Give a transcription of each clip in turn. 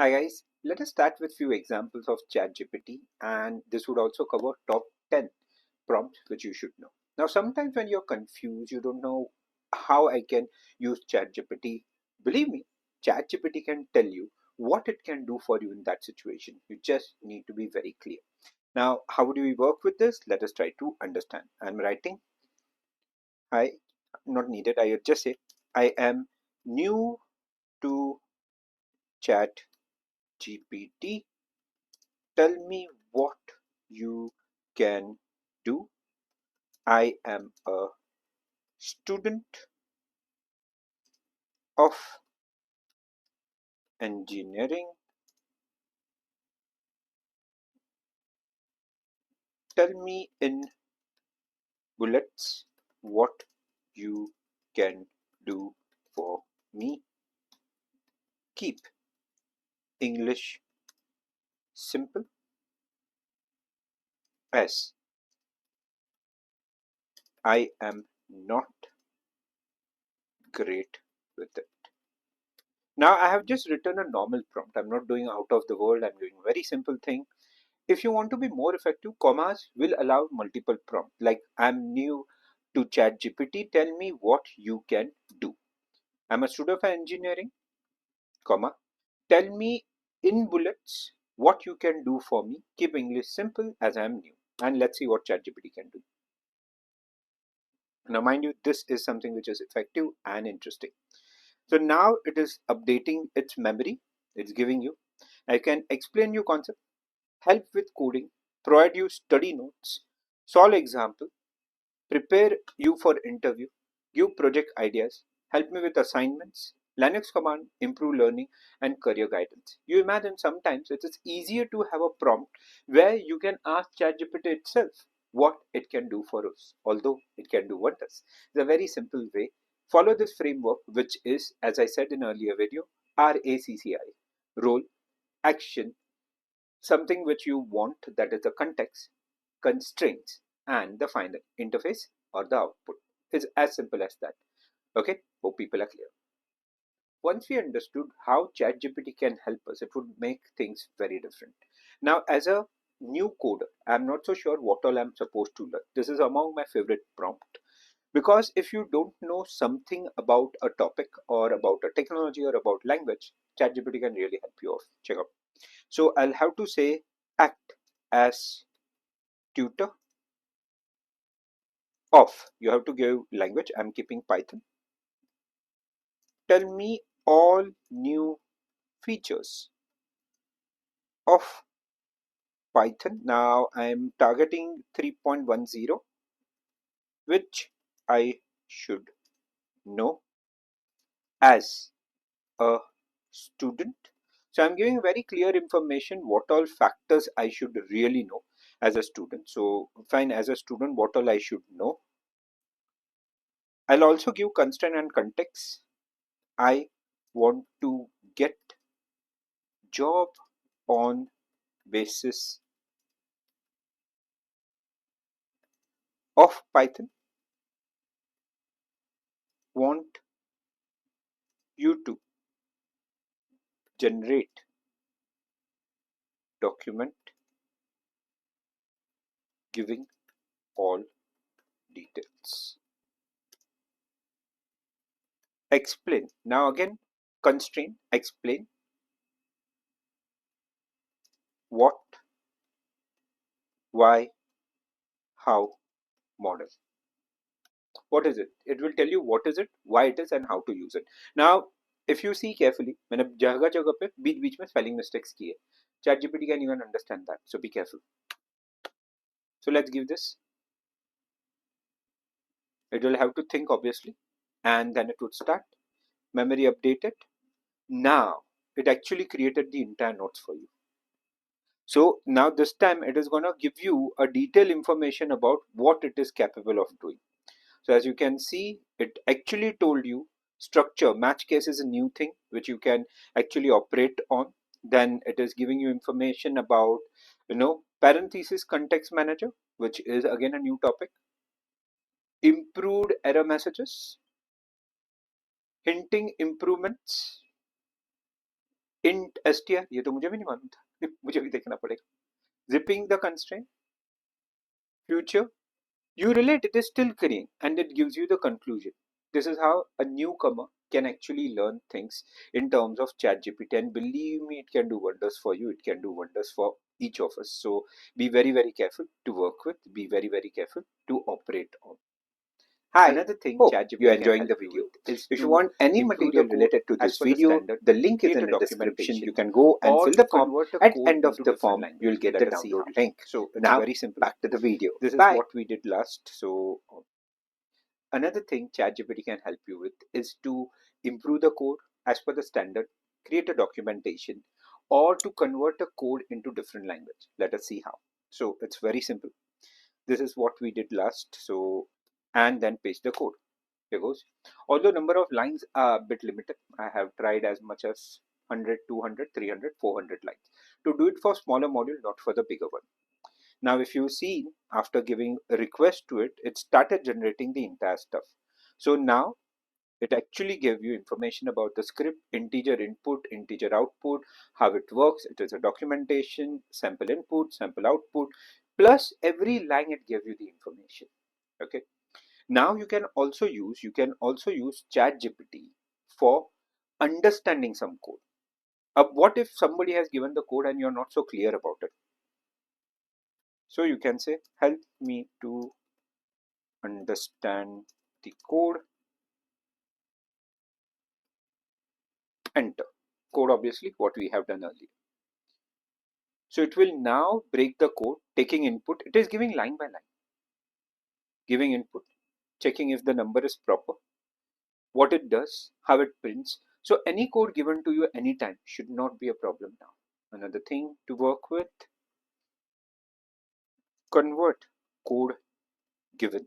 Hi guys, let us start with few examples of ChatGPT, and this would also cover top 10 prompts which you should know. Now sometimes when you're confused, you don't know how I can use ChatGPT. Believe me, ChatGPT can tell you what it can do for you in that situation. You just need to be very clear. Now, how do we work with this? Let us try to understand. I'm writing, hi, not needed, I would just say, I am new to ChatGPT. Tell me what you can do. I am a student of engineering. Tell me in bullets what you can do for me. Keep English simple as I am not great with it. Now I have just written a normal prompt. I'm not doing out of the world. I'm doing a very simple thing. If you want to be more effective, commas will allow multiple prompts. Like I'm new to ChatGPT, tell me what you can do. I'm a student of engineering, comma. Tell me in bullets what you can do for me. Keep English simple as I'm new. And let's see what ChatGPT can do. Now, mind you, this is something which is effective and interesting. So now it is updating its memory. It's giving you. I can explain you concept, help with coding, provide you study notes, solve example, prepare you for interview, give project ideas, help me with assignments, Linux command, improve learning, and career guidance. You imagine sometimes it is easier to have a prompt where you can ask ChatGPT itself what it can do for us, although it can do wonders. It's a very simple way. Follow this framework, which is, as I said in earlier video, RACCI, role, action, something which you want, that is the context, constraints, and the final interface or the output. Is as simple as that. Okay, hope people are clear. Once we understood how ChatGPT can help us, it would make things very different. Now, as a new coder, I'm not so sure what all I'm supposed to learn. This is among my favorite prompt because if you don't know something about a topic or about a technology or about language, ChatGPT can really help you off. Check out. So I'll have to say act as tutor of. You have to give language. I'm keeping Python. Tell me all new features of Python. Now I'm targeting 3.10, which I should know as a student. So I'm giving very clear information what all factors I should really know as a student. So fine, as a student, what all I should know. I'll also give constraint and context. I want to get job on basis of Python. Want you to generate document giving all details. Explain. Now again, constraint, explain what, why, how, model. What is it? It will tell you what is it, why it is, and how to use it. Now, if you see carefully, मैंने जगह जगह पे बीच बीच में spelling mistakes की है. ChatGPT can even understand that, so be careful. So let's give this. It will have to think obviously, and then it would start. Memory updated. Now it actually created the entire notes for you. So now this time it is going to give you a detailed information about what it is capable of doing. So as you can see, it actually told you structure. Match case is a new thing which you can actually operate on. Then it is giving you information about, parenthesis context manager, which is again a new topic. Improved error messages, hinting improvements, int str, ये तो मुझे भी नहीं मालूम था, मुझे भी देखना पड़ेगा. Zipping the constraint, future, you relate it is still Korean and it gives you the conclusion. This is how a newcomer can actually learn things in terms of ChatGPT, and believe me, it can do wonders for you. It can do wonders for each of us. So be very, very careful to work with. Be very, very careful to operate on. Hi, another thing hope ChatGPT you're enjoying the video is if you want any material related to this video, the link is in the description. You can go and fill the form. At end of the form, you'll get the download link. So it's now, very simple. Back to the video. This is what we did last. So another thing ChatGPT can help you with is to improve the code as per the standard, create a documentation, or to convert a code into different language. Let us see how. So it's very simple. This is what we did last. So and then paste the code. Here goes. Although number of lines are a bit limited, I have tried as much as 100, 200, 300, 400 lines to do it for smaller module, not for the bigger one. Now, if you see, after giving a request to it, it started generating the entire stuff. So now it actually gave you information about the script, integer input, integer output, how it works. It is a documentation, sample input, sample output, plus every line it gave you the information. Okay. Now you can also use ChatGPT for understanding some code. What if somebody has given the code and you're not so clear about it? So you can say, help me to understand the code, enter. Code obviously what we have done earlier. So it will now break the code, taking input. It is giving line by line, giving input, checking if the number is proper, what it does, how it prints. So any code given to you anytime should not be a problem now. Another thing to work with, convert code given,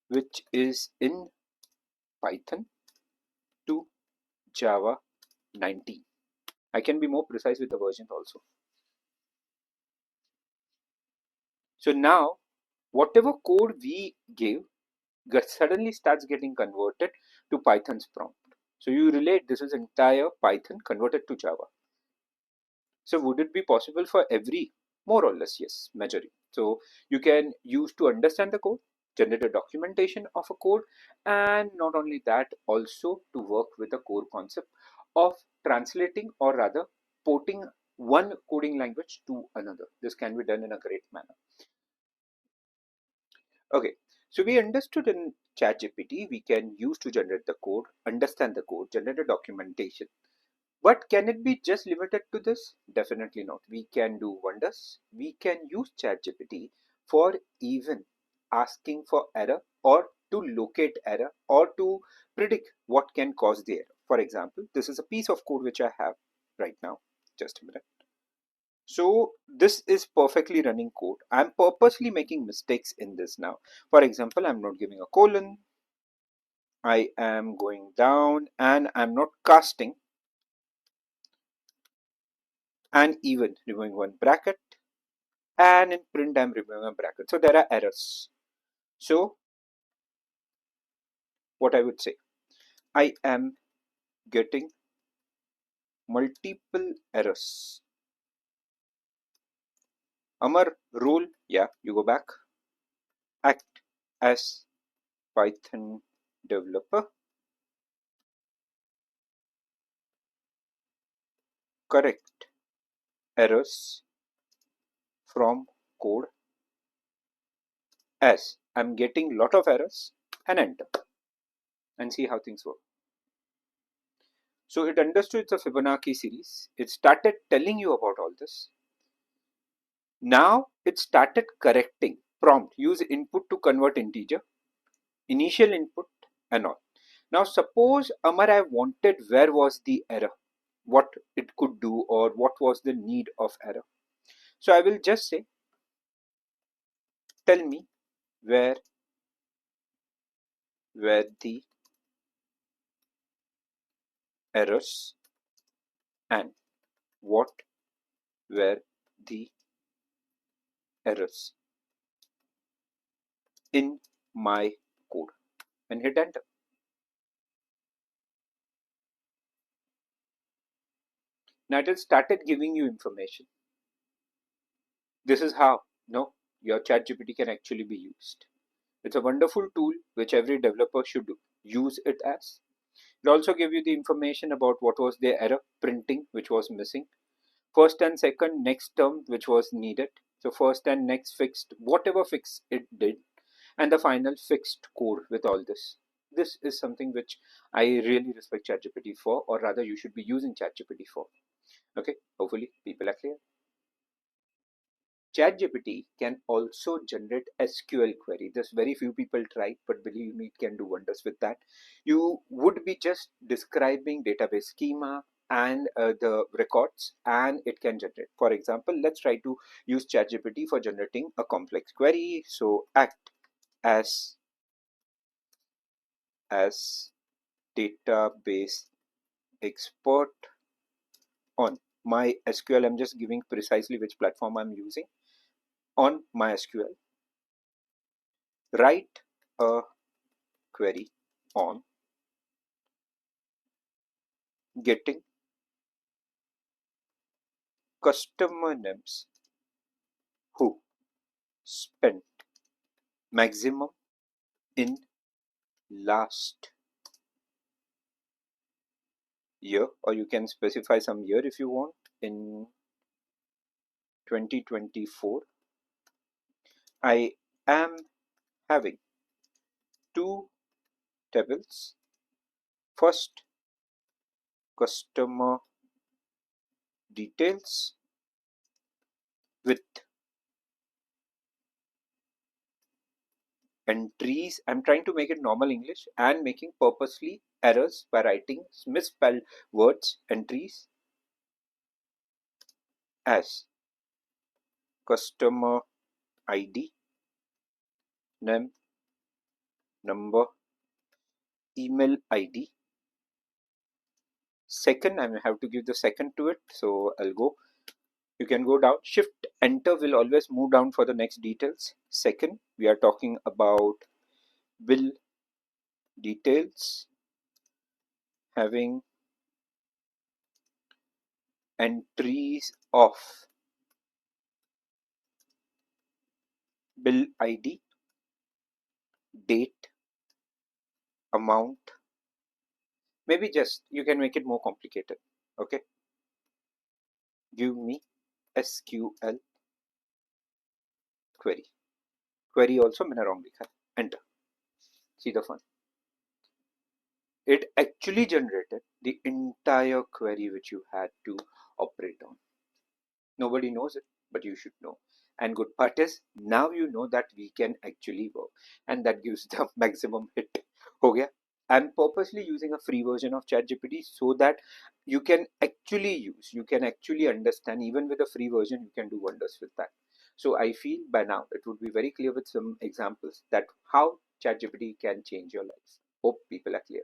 which is in Python, to Java 19. I can be more precise with the version also. So now whatever code we gave suddenly starts getting converted to Python's prompt. So you relate this is entire Python converted to Java. So would it be possible for every? More or less, yes, majority. So you can use to understand the code, generate a documentation of a code, and not only that, also to work with the core concept of translating, or rather porting one coding language to another. This can be done in a great manner. Okay, so we understood in ChatGPT we can use to generate the code, understand the code, generate a documentation. But can it be just limited to this? Definitely not. We can do wonders. We can use ChatGPT for even asking for error, or to locate error, or to predict what can cause the error. For example, this is a piece of code which I have right now. Just a minute. So this is perfectly running code. I'm purposely making mistakes in this now. For example, I'm not giving a colon. I am going down and I'm not casting, and even removing one bracket, and in print I'm removing a bracket. So there are errors. So what I would say, I am getting multiple errors. Amar rule, yeah, you go back. Act as Python developer. Correct errors from code as I'm getting lot of errors, and enter and see how things work. So it understood it's a Fibonacci series. It started telling you about all this. Now it started correcting. Prompt, use input to convert integer, initial input and all. Now suppose Amar, I wanted where was the error, what it could do, or what was the need of error. So I will just say, tell me where were the errors and what were the errors in my code, and hit enter. Now it has started giving you information. This is how your ChatGPT can actually be used. It's a wonderful tool which every developer should use it as. It also give you the information about what was the error printing which was missing, first and second next term which was needed. So first and next fixed whatever fix it did, and the final fixed code with all this. This is something which I really respect ChatGPT for, or rather you should be using ChatGPT for. Okay, hopefully people are clear. ChatGPT can also generate SQL query. There's very few people try, but believe me, it can do wonders with that. You would be just describing database schema and the records, and it can generate. For example, let's try to use ChatGPT for generating a complex query. So act as as database expert on my SQL. I'm just giving precisely which platform I'm using on MySQL. Write a query on getting customer names who spent maximum in last year, or you can specify some year if you want. In 2024, I am having two tables. First, customer details with entries. I'm trying to make it normal English and making purposely errors by writing misspelled words entries as customer ID, name, number, email ID. Second, I have to give the second to it, so I'll go. You can go down. Shift enter will always move down for the next details. Second, we are talking about bill details having entries of bill ID, date, amount. Maybe just you can make it more complicated. Okay, give me SQL query. Query also मैंने wrong लिखा है. Enter. See the fun. It actually generated the entire query which you had to operate on. Nobody knows it, but you should know. And good part is now you know that we can actually work, and that gives the maximum hit. हो गया. I'm purposely using a free version of ChatGPT so that you can actually understand. Even with a free version, you can do wonders with that. So I feel by now it would be very clear with some examples that how ChatGPT can change your life. Hope people are clear.